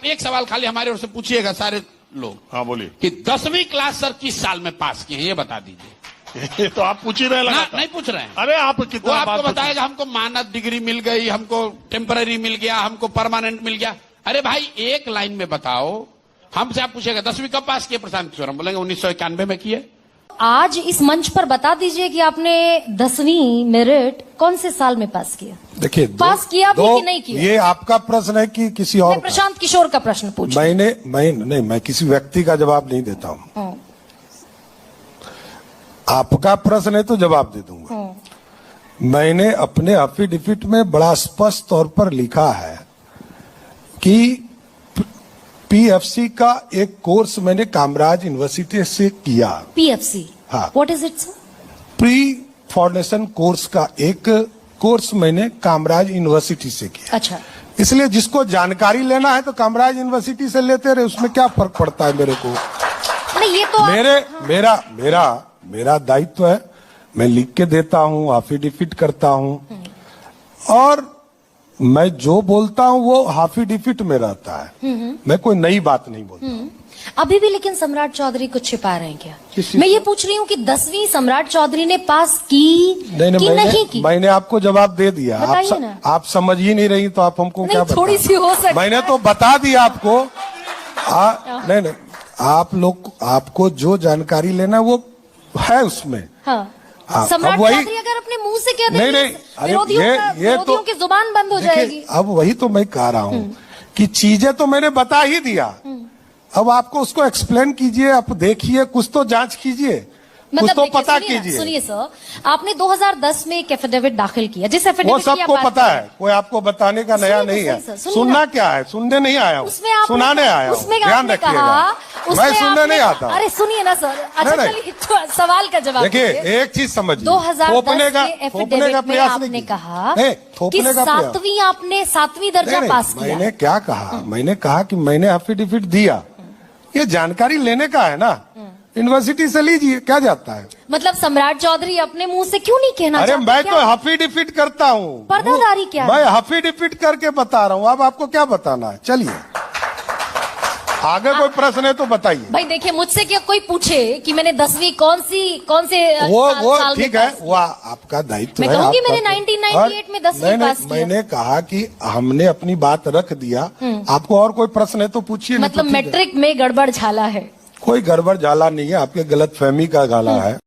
एक सवाल खाली हमारे ओर से पूछिएगा सारे लोग। हाँ बोलिए। कि 10वीं क्लास सर किस साल में पास किए हैं ये बता दीजिए। ये तो आप पूछ ही रहे ना, लगातार। नहीं पूछ रहे हैं। अरे आप वो कितना आपको बताएगा हमको मानद डिग्री मिल गई, हमको टेम्पररी मिल गया, हमको परमानेंट मिल गया। अरे भाई एक लाइन में बताओ। हमसे आप पूछेगा 10वीं कब पास किए प्रशांत किशोर, हम बोलेंगे 1991 में किए। आज इस मंच पर बता दीजिए कि आपने 10वीं मेरिट कौन से साल में पास किया? देखिए पास किया भी कि नहीं किया? ये आपका प्रश्न है कि किसी और मैं प्रशांत किशोर का प्रश्न पूछ। मैं किसी व्यक्ति का जवाब नहीं देता हूं। आपका प्रश्न है तो जवाब दे दूंगा। मैंने अपने एफिडेविट में बड़ा स्पष्ट तौर पर लिखा है कि पीएफसी का एक कोर्स मैंने कामराज यूनिवर्सिटी से किया। पीएफसी, हाँ। What is it sir? Pre foundation course का एक कोर्स मैंने कामराज यूनिवर्सिटी से किया। अच्छा, इसलिए जिसको जानकारी लेना है तो कामराज यूनिवर्सिटी से लेते रहे, उसमें क्या फर्क पड़ता है मेरे को। नहीं ये तो मेरा दायित्व है, मैं लिख के देता हूँ, एफिडेविट करता हूँ और मैं जो बोलता हूँ वो एफिडेविट में रहता है। मैं कोई नई बात नहीं बोलता। अभी भी लेकिन सम्राट चौधरी कुछ छिपा रहे हैं क्या? किसी मैं ये पूछ रही हूँ कि 10वीं सम्राट चौधरी ने पास की नहीं की? मैंने आपको जवाब दे दिया। बताइए ना। आप समझ ही नहीं रही तो आप हमको क्या बताएं? थोड़ी सी हो सकती मैंने तो बता दिया आपको। नहीं, आप लोग आपको जो जानकारी लेना वो है उसमें। हाँ। हाँ, सम्राट चौधरी अगर अपने मुंह से कह देंगे विरोधियों की जुबान बंद हो जाएगी। अब वही तो मैं कह रहा हूँ कि चीजें तो मैंने बता ही दिया। अब आपको उसको एक्सप्लेन कीजिए, आप देखिए, कुछ तो जांच कीजिए, कुछ तो पता कीजिए। सुनिए सर, आपने 2010 में एक एफिडेविट दाखिल किया, जिस एफिडेविट वो सबको पता है, कोई आपको बताने का नया नहीं है। सुनना क्या है, सुनने नहीं आया हूँ, सुनाने आया हूँ, ध्यान रखिएगा। मैं सुनने नहीं आता। अरे सुनिए ना सर, अच्छा चलिए सवाल का जवाब देखिए। एक चीज समझिए, 2010 के एफिडेविट में आपने कहा कि 7वीं दर्जा पास किया। मैंने क्या कहा? मैंने कहा कि मैंने एफिडेविट दिया। ये जानकारी लेने का है ना, यूनिवर्सिटी से लीजिए, क्या जाता है। मतलब सम्राट चौधरी अपने मुंह से क्यों नहीं कहना चाहते? अरे मैं तो एफिडेविट करता हूँ। पर्दादारी क्या? मैं एफिडेविट करके बता रहा हूँ। अब आपको क्या बताना है? चलिए आगे कोई प्रश्न है तो बताइए। भाई देखिए, मुझसे क्या कोई पूछे कि मैंने 10वीं कौन से वो ठीक है, वो आपका दायित्व है। मैं कहूँगी मैंने 1998 में 10वीं पास किया। मैंने कहा कि हमने अपनी बात रख दिया। आपको और कोई प्रश्न है तो पूछिए। मतलब मैट्रिक में गड़बड़ झाला है? कोई गड़बड़ झाला नहीं है, आपके गलतफहमी का झाला है।